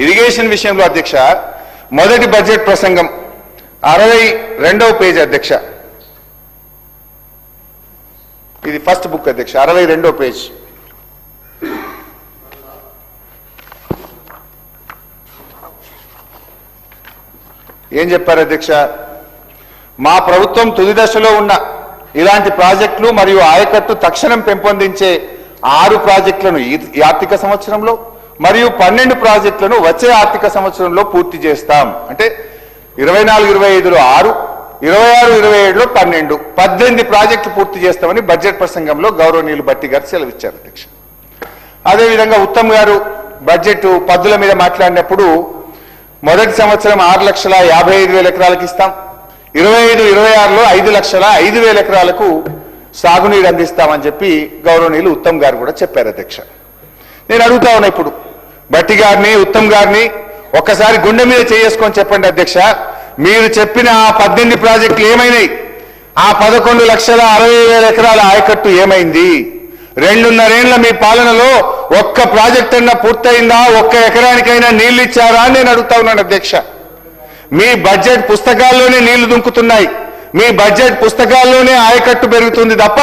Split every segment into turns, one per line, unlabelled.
Irrigation విషయంలో అధ్యక్ష మొదటి బడ్జెట్ ప్రసంగం 62వ పేజ్ అధ్యక్ష. ఇది ఫస్ట్ బుక్ అధ్యక్ష, 62వ పేజ్. ఏం చెప్పారు అధ్యక్ష? మా ప్రభుత్వం తుది దశలో ఉన్న ఇలాంటి ప్రాజెక్టులు మరియు ఆయకట్టు తక్షణం పెంపొందించే 6 ప్రాజెక్టులను ఈ ఆర్థిక సంవత్సరంలో మరియు 12 ప్రాజెక్టులను వచ్చే ఆర్థిక సంవత్సరంలో పూర్తి చేస్తాం. అంటే 24-25లో 6, 26-27లో 12, 18 ప్రాజెక్టులు పూర్తి చేస్తామని బడ్జెట్ ప్రసంగంలో గౌరవనీయులు భట్టి గారు సెలవిచ్చారు అధ్యక్ష. అదేవిధంగా ఉత్తమ్ గారు బడ్జెట్ పద్దుల మీద మాట్లాడినప్పుడు మొదటి సంవత్సరం 6,55,000 ఎకరాలకు ఇస్తాం, 25-26లో 5,05,000 ఎకరాలకు సాగునీరు అందిస్తామని చెప్పి గౌరవనీయులు ఉత్తమ్ గారు కూడా చెప్పారు అధ్యక్ష. నేను అడుగుతా ఉన్నా ఇప్పుడు భట్టి గారిని, ఉత్తమ్ గారిని ఒక్కసారి గుండె మీద చేసుకొని చెప్పండి అధ్యక్ష, మీరు చెప్పిన ఆ 18 ప్రాజెక్టులు ఏమైనాయి? ఆ 11,60,60,000 ఎకరాల ఆయకట్టు ఏమైంది? 2.5 ఏళ్ల మీ పాలనలో ఒక్క ప్రాజెక్ట్ అన్నా పూర్తయిందా? ఒక్క ఎకరానికైనా నీళ్లు ఇచ్చారా అని నేను అడుగుతా ఉన్నాను అధ్యక్ష. మీ బడ్జెట్ పుస్తకాల్లోనే నీళ్లు దుంకుతున్నాయి, మీ బడ్జెట్ పుస్తకాల్లోనే ఆయకట్టు పెరుగుతుంది తప్ప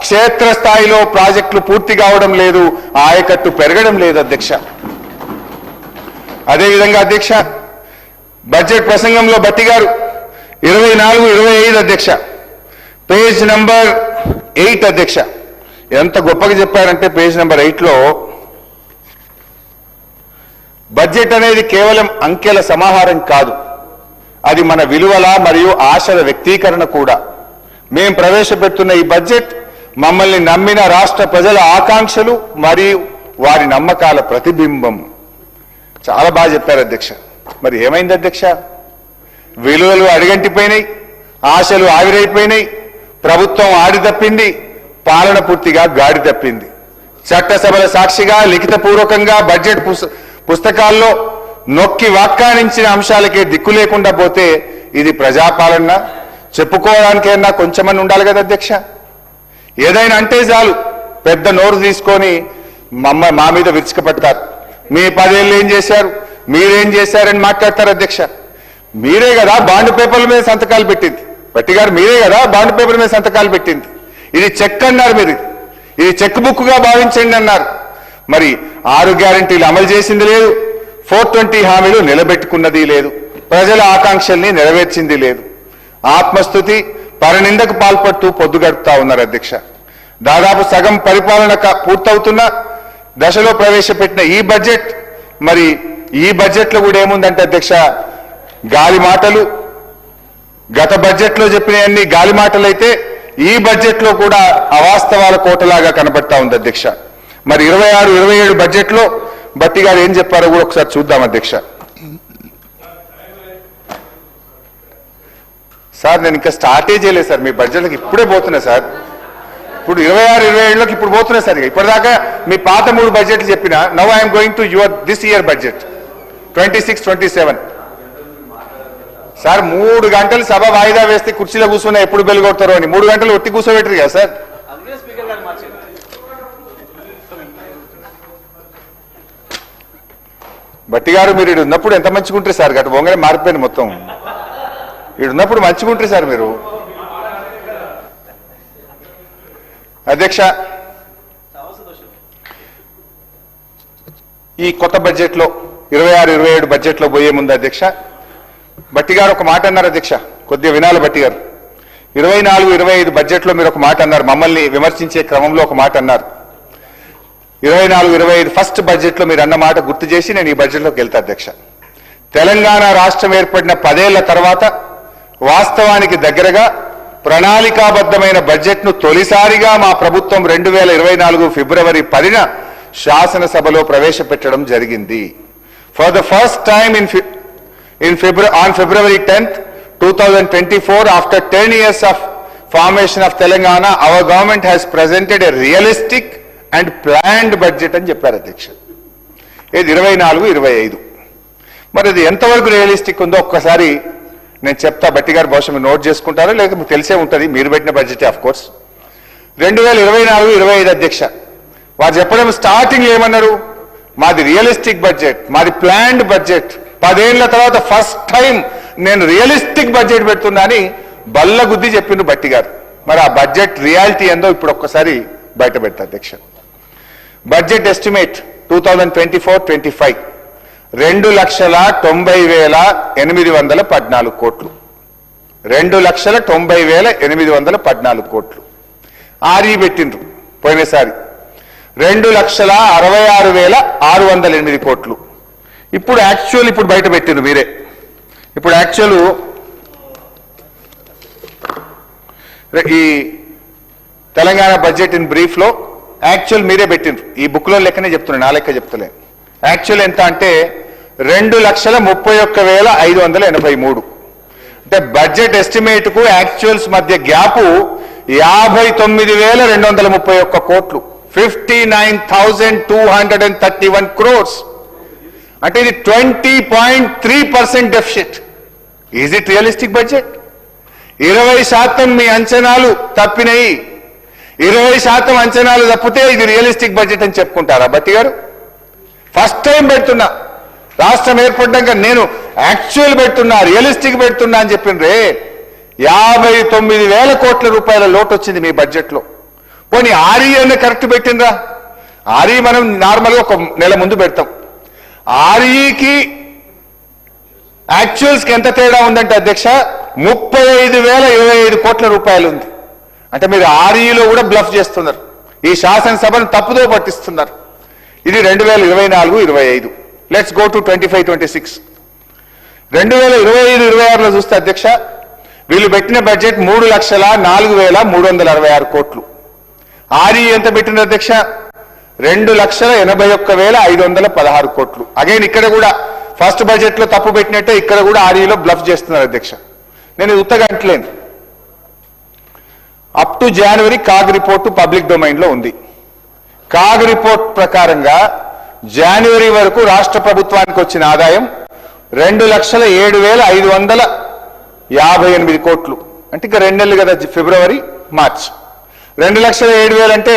క్షేత్రస్థాయిలో ప్రాజెక్టులు పూర్తి కావడం లేదు, ఆయకట్టు పెరగడం లేదు అధ్యక్ష. అదేవిధంగా అధ్యక్ష బడ్జెట్ ప్రసంగంలో భట్టి గారు 24-25 అధ్యక్ష, పేజ్ నంబర్ 8 అధ్యక్ష, ఎంత గొప్పగా చెప్పారంటే పేజ్ నంబర్ 8లో బడ్జెట్ అనేది కేవలం అంకెల సమాహారం కాదు, అది మన విలువల మరియు ఆశల వ్యక్తీకరణ కూడా. మేము ప్రవేశపెడుతున్న ఈ బడ్జెట్ మమ్మల్ని నమ్మిన రాష్ట్ర ప్రజల ఆకాంక్షలు మరియు వారి నమ్మకాల ప్రతిబింబం. చాలా బాగా చెప్పారు అధ్యక్ష. మరి ఏమైంది అధ్యక్ష? విలువలు అడిగంటిపోయినాయి, ఆశలు ఆవిరైపోయినాయి, ప్రభుత్వం ఆడి తప్పింది, పాలన పూర్తిగా గాడి తప్పింది. చట్టసభల సాక్షిగా లిఖితపూర్వకంగా బడ్జెట్ పుస్తకాల్లో నొక్కి వ్యాఖ్యానించిన అంశాలకే దిక్కు లేకుండా పోతే ఇది ప్రజాపాలన చెప్పుకోవడానికైనా కొంచెమని ఉండాలి కదా అధ్యక్ష. ఏదైనా అంటే చాలు పెద్ద నోరు తీసుకొని మా మీద విరుచుకుపడతారు. మీ 10 ఏళ్ళు ఏం చేశారు, మీరేం చేశారని మాట్లాడతారు అధ్యక్ష. మీరే కదా బాండ్ పేపర్ల మీద సంతకాలు పెట్టింది, భట్టి గారు మీరే కదా బాండ్ పేపర్ మీద సంతకాలు పెట్టింది. ఇది చెక్ అన్నారు, మీరు ఇది చెక్ బుక్ గా భావించండి అన్నారు. మరి 6 గ్యారంటీలు అమలు చేసింది లేదు, 420 హామీలు నిలబెట్టుకున్నది లేదు, ప్రజల ఆకాంక్షల్ని నెరవేర్చింది లేదు. ఆత్మస్థుతి పరనిందకు పాల్పడుతూ పొద్దు గడుపుతా ఉన్నారు అధ్యక్ష. దాదాపు సగం పరిపాలన పూర్తవుతున్న దశలో ప్రవేశపెట్టిన ఈ బడ్జెట్, మరి ఈ బడ్జెట్లో కూడా ఏముందంటే అధ్యక్ష, గాలి మాటలు. గత బడ్జెట్లో చెప్పినవన్నీ గాలి మాటలైతే ఈ బడ్జెట్లో కూడా అవాస్తవాల కోటలాగా కనబడతా ఉంది అధ్యక్ష. మరి 26-27 బడ్జెట్లో భట్టి గారు ఏం చెప్పారో కూడా ఒకసారి చూద్దాం అధ్యక్ష. సార్ నేను ఇంకా స్టార్టే చేయలేదు సార్, మీ బడ్జెట్లకు ఇప్పుడే పోతున్నా సార్. ఇప్పుడు 26-27లోకి ఇప్పుడు పోతున్నా సార్. ఇప్పటిదాకా మీ పాత 3 బడ్జెట్లు చెప్పిన, now I'm going to your this year budget 26-27. Sir 3 గంటలు సభ వాయిదా వేస్తే కుర్చీలో కూర్చున్నా ఎప్పుడు బెల్ కొడతారో అని 3 గంటలు ఒట్టి కూర్చోబెట్టరు కదా సార్. భట్టి గారు మీరు ఇక్కడ ఉన్నప్పుడు ఎంత మంచిగా ఉంటారు సార్, గట్ట బొంగనే మారిపోయింది మొత్తం. ఇక్కడ ఉన్నప్పుడు మంచిగా ఉంటారు సార్ మీరు. అధ్యక్ష ఈ కొత్త బడ్జెట్లో 26-27 బడ్జెట్లో పోయే ముందు అధ్యక్ష భట్టి గారు ఒక మాట అన్నారు అధ్యక్ష, కొద్దిగా వినాలి భట్టి గారు. 24-25 బడ్జెట్లో మీరు ఒక మాట అన్నారు, మమ్మల్ని విమర్శించే క్రమంలో ఒక మాట అన్నారు. 24-25 ఫస్ట్ బడ్జెట్లో మీరు అన్న మాట గుర్తు చేసి నేను ఈ బడ్జెట్లోకి వెళ్తా అధ్యక్ష. తెలంగాణ రాష్ట్రం ఏర్పడిన 10 ఏళ్ల తర్వాత వాస్తవానికి దగ్గరగా ప్రణాళికాబద్ధమైన బడ్జెట్ను తొలిసారిగా మా ప్రభుత్వం 2024 ఫిబ్రవరి 10న శాసనసభలో ప్రవేశపెట్టడం జరిగింది. For the first time on February 10th, 2024, after 10 years of formation of Telangana, our government has presented a realistic and planned budget అని చెప్పారు అధ్యక్ష. ఇది 24-25. మరి అది ఎంతవరకు రియలిస్టిక్ ఉందో ఒక్కసారి నేను చెప్తా, భట్టి గారు బహుశా మీరు నోట్ చేసుకుంటారో లేకపోతే మీకు తెలిసే ఉంటుంది, మీరు పెట్టిన బడ్జెట్ ఆఫ్ కోర్స్. 2024-25 అధ్యక్ష వారు చెప్పడం స్టార్టింగ్ ఏమన్నారు, మాది రియలిస్టిక్ బడ్జెట్, మాది ప్లాన్డ్ బడ్జెట్. 10 ఏళ్ల తర్వాత ఫస్ట్ టైం నేను రియలిస్టిక్ బడ్జెట్ పెడుతున్నా అని బల్లగుద్ది చెప్పిండు భట్టి గారు. మరి ఆ బడ్జెట్ రియాలిటీ ఏందో ఇప్పుడు ఒక్కసారి బయట పెడతా అధ్యక్ష. బడ్జెట్ ఎస్టిమేట్ 2024-25 2,90,814 కోట్లు. 2,90,814 కోట్లు. ఆర్ఈ పెట్టిండ్రు పోయినసారి 2,66,608 కోట్లు. ఇప్పుడు యాక్చువల్ ఇప్పుడు బయట పెట్టిండ్రు మీరే. ఇప్పుడు యాక్చువల్ ఈ తెలంగాణ బడ్జెట్ ఇన్ బ్రీఫ్ లో యాక్చువల్ మీరే పెట్టిండ్రు. ఈ బుక్ లో లెక్కనే చెప్తున్నా, నా లెక్క చెప్తలే. యాక్చువల్ ఎంత అంటే 2,31,583. అంటే బడ్జెట్ ఎస్టిమేట్ కు యాక్చువల్స్ మధ్య గ్యాప్ 59,231 కోట్లు. 59,231 crores. అంటే ఇది 20.3% deficit. Is it realistic budget? 20% మీ అంచనాలు తప్పినాయి. 20% అంచనాలు తప్పితే ఇది రియలిస్టిక్ బడ్జెట్ అని చెప్పుకుంటారా భట్టి గారు? ఫస్ట్ టైం పెడుతున్నా, రాష్ట్రం ఏర్పడ్డాక నేను యాక్చువల్ పెడుతున్నా, రియలిస్టిక్ పెడుతున్నా అని చెప్పిండ్రే. 59,000 కోట్ల రూపాయల లోటు వచ్చింది మీ బడ్జెట్ లో. పోనీ ఆర్ఈ అనే కరెక్ట్ పెట్టిండ్రా? ఆర్ఈ మనం నార్మల్గా ఒక నెల ముందు పెడతాం. ఆర్ఈకి యాక్చువల్స్ కి ఎంత తేడా ఉందంటే అధ్యక్ష 35,025 కోట్ల రూపాయలు ఉంది. అంటే మీరు ఆర్ఈలో కూడా బ్లఫ్ చేస్తున్నారు, ఈ శాసనసభను తప్పుదో పట్టిస్తున్నారు. ఇది 2024-25. Let's go to 25-26. 2025-26లో చూస్తే అధ్యక్ష వీళ్ళు పెట్టిన బడ్జెట్ 3,04,366 కోట్లు. ఆర్ఈ ఎంత పెట్టిన అధ్యక్ష? 2,81,516 కోట్లు. అగైన్ ఇక్కడ కూడా ఫస్ట్ బడ్జెట్ లో తప్పు పెట్టినట్టే ఇక్కడ కూడా ఆర్ఈలో బ్లఫ్ చేస్తున్నారు అధ్యక్ష. నేను ఉత్తగా అంటలేను. అప్ టు జనవరి కాగ్ రిపోర్టు పబ్లిక్ డొమైన్ లో ఉంది. కాగ్ రిపోర్ట్ ప్రకారంగా జనవరి వరకు రాష్ట్ర ప్రభుత్వానికి వచ్చిన ఆదాయం 2,07,558 కోట్లు. అంటే ఇంకా 2 నెలలు కదా, ఫిబ్రవరి మార్చ్. 2,07,000 అంటే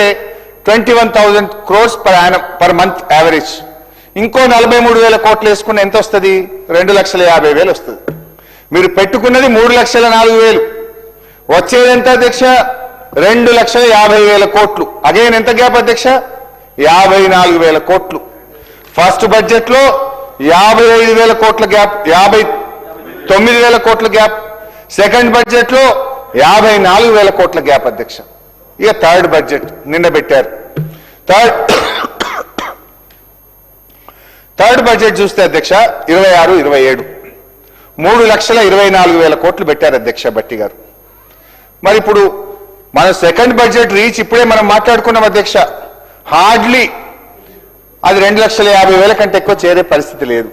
21,000 crores పర్ మంత్ యావరేజ్. ఇంకో 43,000 కోట్లు వేసుకుని ఎంత వస్తుంది? 2,50,000 వస్తుంది. మీరు పెట్టుకున్నది 3,04,000. వచ్చేది ఎంత అధ్యక్ష? 2,50,000 కోట్లు. అగైన్ ఎంత గ్యాప్ అధ్యక్ష? 54,000 కోట్లు. ఫస్ట్ బడ్జెట్ లో 55,000 కోట్ల గ్యాప్, 59,000 కోట్ల గ్యాప్. సెకండ్ బడ్జెట్ లో 54,000 కోట్ల గ్యాప్ అధ్యక్ష. ఇక థర్డ్ బడ్జెట్ నిన్న పెట్టారు. థర్డ్ బడ్జెట్ చూస్తే అధ్యక్ష 26-27 3,24,000 కోట్లు పెట్టారు అధ్యక్ష భట్టి గారు. మరి ఇప్పుడు మన సెకండ్ బడ్జెట్ రీచ్ ఇప్పుడే మనం మాట్లాడుకున్నాం అధ్యక్ష. హార్డ్లీ అది 2,50,000 కంటే ఎక్కువ చేరే పరిస్థితి లేదు.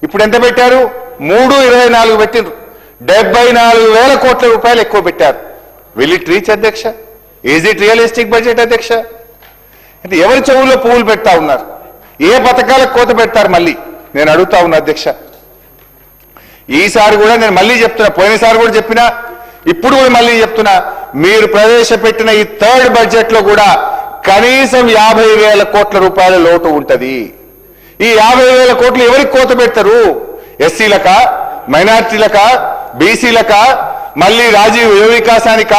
ఇప్పుడు ఎంత పెట్టారు? 3,24 పెట్టిండ్రు. 74,000 కోట్ల రూపాయలు ఎక్కువ పెట్టారు. విల్ ఇట్ రీచ్ అధ్యక్ష? ఈజ్ ఇట్ రియలిస్టిక్ బడ్జెట్ అధ్యక్ష? అంటే ఎవరి చెవుల్లో పువ్వులు పెడతా ఉన్నారు? ఏ పథకాలకు కోత పెడతారు మళ్ళీ నేను అడుగుతా ఉన్నా అధ్యక్ష. ఈసారి కూడా నేను మళ్ళీ చెప్తున్నా, పోయినసారి కూడా చెప్పినా, ఇప్పుడు కూడా మళ్ళీ చెప్తున్నా, మీరు ప్రవేశపెట్టిన ఈ థర్డ్ బడ్జెట్ లో కూడా కనీసం 50,000 కోట్ల రూపాయల లోటు ఉంటది. ఈ 50,000 కోట్లు ఎవరికి కోత పెడతారు? ఎస్సీలక, మైనార్టీలక, బీసీలక, మళ్ళీ రాజీవ్ యువ వికాసానిక,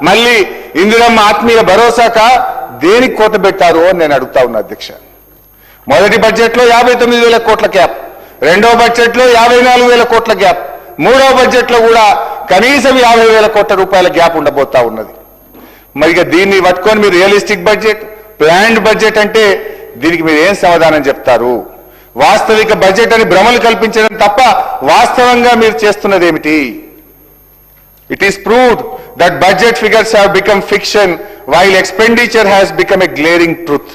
మళ్ళీ ఇందిరమ్మ ఆత్మీయ భరోసాక, దేనికి కోత పెట్టారు అని నేను అడుగుతా ఉన్నా అధ్యక్ష. మొదటి బడ్జెట్ లో 59,000 కోట్ల గ్యాప్, రెండో బడ్జెట్ లో 54,000 కోట్ల గ్యాప్, మూడో బడ్జెట్ లో కూడా కనీసం 50,000 కోట్ల రూపాయల గ్యాప్ ఉండబోతా ఉన్నది. మరి దీన్ని పట్టుకొని మీరు రియలిస్టిక్ బడ్జెట్, ప్లాన్డ్ బడ్జెట్ అంటే దీనికి మీరు ఏం సమాధానం చెప్తారు? వాస్తవిక బడ్జెట్ అని భ్రమలు కల్పించడం తప్ప వాస్తవంగా మీరు చేస్తున్నది ఏమిటి? It is proved that budget figures have become fiction while expenditure has become a glaring truth.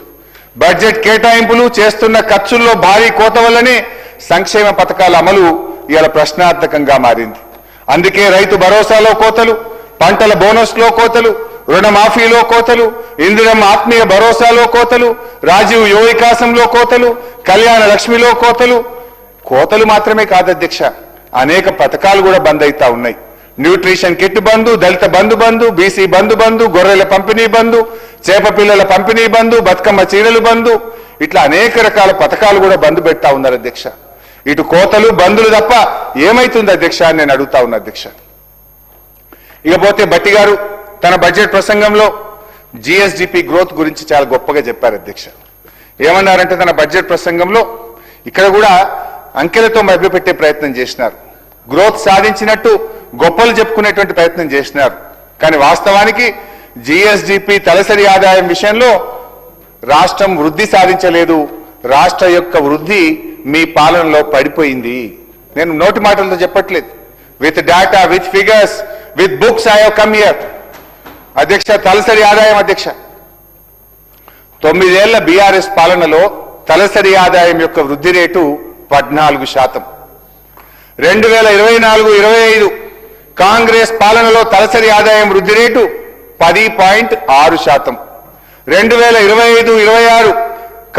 Budget కేటాయింపులు చేస్తున్న ఖర్చుల్లో భారీ కోత వల్లనే సంక్షేమ పథకాల అమలు ఇవాళ ప్రశ్నార్థకంగా మారింది. అందుకే రైతు భరోసాలో కోతలు, పంటల బోనస్లో కోతలు, రుణమాఫీలో కోతలు, ఇందిరమ్మ ఆత్మీయ భరోసాలో కోతలు, రాజీవ్ యువ వికాసంలో కోతలు, కళ్యాణ లక్ష్మిలో కోతలు. కోతలు మాత్రమే కాదు అధ్యక్ష, అనేక పథకాలు కూడా బంద్ అవుతా ఉన్నాయి. న్యూట్రిషన్ కిట్ బంధు, దళిత బంధు, బీసీ బంధు, గొర్రెల పంపిణీ బంధు, చేప పిల్లల పంపిణీ బంధు, బతుకమ్మ చీరలు బంధు, ఇట్లా అనేక రకాల పథకాలు కూడా బంద్ పెడతా ఉన్నారు అధ్యక్ష. ఇటు కోతలు బందులు తప్ప ఏమైతుంది అధ్యక్ష అని నేను అడుగుతా ఉన్నా అధ్యక్ష. ఇకపోతే భట్టి గారు తన బడ్జెట్ ప్రసంగంలో జిఎస్డిపి గ్రోత్ గురించి చాలా గొప్పగా చెప్పారు అధ్యక్ష. ఏమన్నారంటే తన బడ్జెట్ ప్రసంగంలో ఇక్కడ కూడా అంకెలతో మభ్యపెట్టే ప్రయత్నం చేసినారు. గ్రోత్ సాధించినట్టు గొప్పలు చెప్పుకునేటువంటి ప్రయత్నం చేసినారు. కానీ వాస్తవానికి జిఎస్డిపి తలసరి ఆదాయం విషయంలో రాష్ట్రం వృద్ధి సాధించలేదు. రాష్ట్ర యొక్క వృద్ధి మీ పాలనలో పడిపోయింది. నేను నోటి మాటలతో చెప్పట్లేదు. With data, with figures, with books I have come here. అధ్యక్ష, తలసరి ఆదాయం అధ్యక్ష 9 ఏళ్ల బీఆర్ఎస్ పాలనలో తలసరి ఆదాయం యొక్క వృద్ధి రేటు 14%. 2024-25 కాంగ్రెస్ పాలనలో తలసరి ఆదాయం వృద్ధి రేటు 10.6%. 2025-26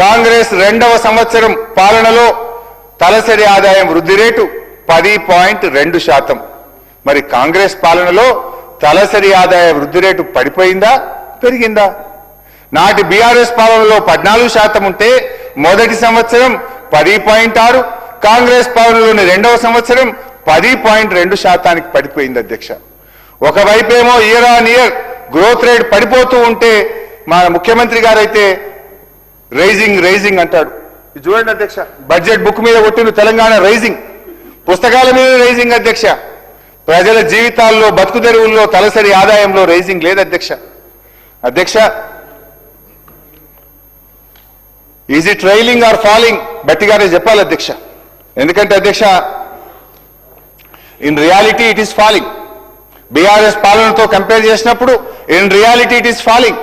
కాంగ్రెస్ రెండవ సంవత్సరం పాలనలో తలసరి ఆదాయం వృద్ధి రేటు 10.2%. మరి కాంగ్రెస్ పాలనలో తలసరి ఆదాయ వృద్ధి రేటు పడిపోయిందా పెరిగిందా? నాటి బీఆర్ఎస్ పాలనలో 14% ఉంటే మొదటి సంవత్సరం 10.6, కాంగ్రెస్ పాలనలోని రెండవ సంవత్సరం 10.2% పడిపోయింది అధ్యక్ష. ఒకవైపేమో year on year growth rate పడిపోతూ ఉంటే మా ముఖ్యమంత్రి గారైతే రైజింగ్ అంటాడు. ఇది చూడండి అధ్యక్ష, బడ్జెట్ బుక్ మీద కొట్టిన తెలంగాణ రైజింగ్, పుస్తకాల మీద రైజింగ్ అధ్యక్ష. ప్రజల జీవితాల్లో బతుకు తెరువుల్లో తలసరి ఆదాయంలో రైజింగ్ లేదు అధ్యక్ష. అధ్యక్ష, is it rising or falling Bhatti గారే చెప్పాలి అధ్యక్ష. ఎందుకంటే అధ్యక్ష, in reality it is falling. BRS పాలనతో కంపేర్ చేసినప్పుడు in reality it is falling.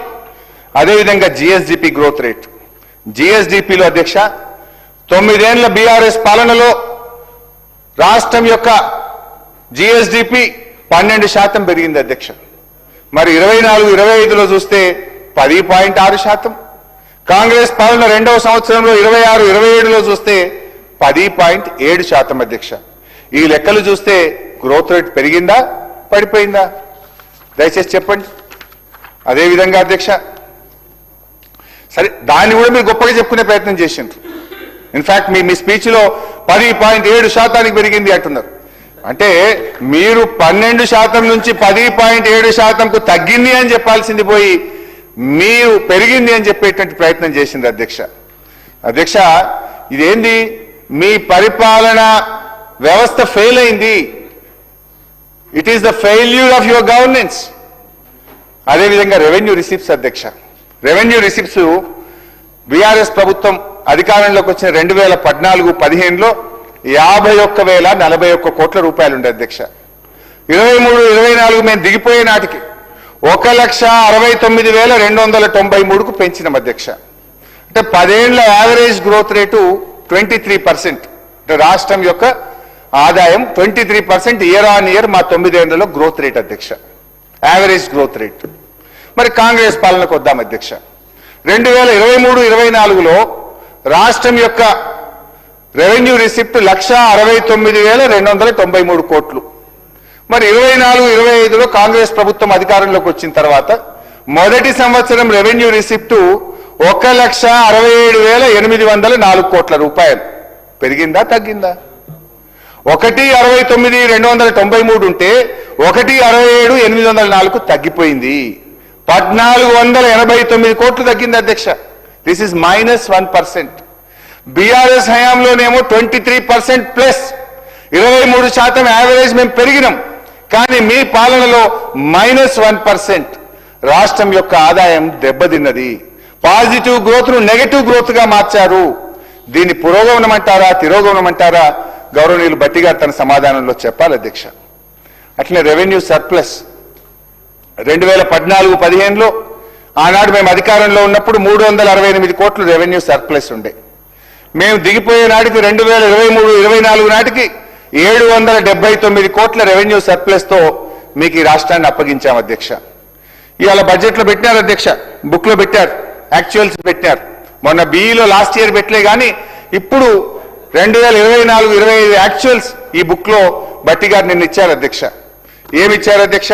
అదేవిధంగా జిఎస్డిపి గ్రోత్ రేట్, జిఎస్డిపిలో అధ్యక్ష 9 ఏళ్ల బీఆర్ఎస్ పాలనలో రాష్ట్రం యొక్క జిఎస్డిపి 12% పెరిగింది అధ్యక్ష. మరి 24-25లో చూస్తే 10.6%. కాంగ్రెస్ పాలన రెండవ సంవత్సరంలో 26-27లో చూస్తే 10.7% అధ్యక్ష. ఈ లెక్కలు చూస్తే గ్రోత్ రేట్ పెరిగిందా పడిపోయిందా? దయచేసి చెప్పండి. అదేవిధంగా అధ్యక్ష, సరే దాన్ని కూడా మీరు గొప్పగా చెప్పుకునే ప్రయత్నం చేసిండ్రు. ఇన్ఫాక్ట్ మీ స్పీచ్లో 10.7% పెరిగింది అంటున్నారు. అంటే మీరు 12% నుంచి 10.7%కు తగ్గింది అని చెప్పాల్సింది పోయి మీరు పెరిగింది అని చెప్పేటువంటి ప్రయత్నం చేసింది అధ్యక్ష. అధ్యక్ష, ఇదేంది? మీ పరిపాలన వ్యవస్థ ఫెయిల్ అయింది. It is the failure of your governance. అదేవిధంగా రెవెన్యూ రిసిప్ట్స్ అధ్యక్ష, రెవెన్యూ రిసిప్ట్స్ బీఆర్ఎస్ ప్రభుత్వం అధికారంలోకి వచ్చిన 2014-15లో 51,041 కోట్ల రూపాయలు ఉండే అధ్యక్ష. 23-24 మేము దిగిపోయే నాటికి 1,69,293కు పెంచినాం అధ్యక్ష. అంటే 10 ఏళ్ల యావరేజ్ గ్రోత్ రేటు 23%. అంటే రాష్ట్రం యొక్క ఆదాయం 23% ఇయర్ ఆన్ ఇయర్ మా 9 ఏళ్లలో గ్రోత్ రేట్ అధ్యక్ష, యావరేజ్ గ్రోత్ రేట్. మరి కాంగ్రెస్ పాలనకు వద్దాం అధ్యక్ష. 2023-24లో రాష్ట్రం యొక్క రెవెన్యూ రిసిప్ట్ 1,69,293 కోట్లు. మరి 24-25లో కాంగ్రెస్ ప్రభుత్వం అధికారంలోకి వచ్చిన తర్వాత మొదటి సంవత్సరం రెవెన్యూ రిసిప్ట్ 1,67,804 కోట్ల రూపాయలు. పెరిగిందా తగ్గిందా? 1,69,293 ఉంటే 1,67,804 తగ్గిపోయింది. 1,489 కోట్లు తగ్గింది అధ్యక్ష. This is -1%. బీఆర్ఎస్ హయాంలోనేమో 23% ప్లస్ 23% యావరేజ్ మేము పెరిగినాం. కానీ మీ పాలనలో -1%. రాష్ట్రం యొక్క ఆదాయం దెబ్బతిన్నది. పాజిటివ్ గ్రోత్ ను నెగటివ్ గ్రోత్ గా మార్చారు. దీన్ని పురోగమనం అంటారా తిరోగమనం అంటారా? గౌరవనీయులు భట్టి గారు తన సమాధానంలో చెప్పాలి అధ్యక్ష. అట్లనే రెవెన్యూ సర్ప్లస్ 2014-15లో ఆనాడు మేము అధికారంలో ఉన్నప్పుడు 368 కోట్లు రెవెన్యూ సర్ప్లస్ ఉండే. మేము దిగిపోయే నాటికి 2023-24 నాటికి 779 కోట్ల రెవెన్యూ సర్ప్లస్ తో మీకు ఈ రాష్ట్రాన్ని అప్పగించాం అధ్యక్ష. ఇవాళ బడ్జెట్లో పెట్టినారు అధ్యక్ష, బుక్ లో పెట్టారు, యాక్చువల్స్ పెట్టారు. మొన్న బీఈలో లాస్ట్ ఇయర్ పెట్టలే కానీ ఇప్పుడు 2024-25 యాక్చువల్స్ ఈ బుక్ లో భట్టి గారు నిన్న ఇచ్చారు అధ్యక్ష. ఏమి ఇచ్చారు అధ్యక్ష?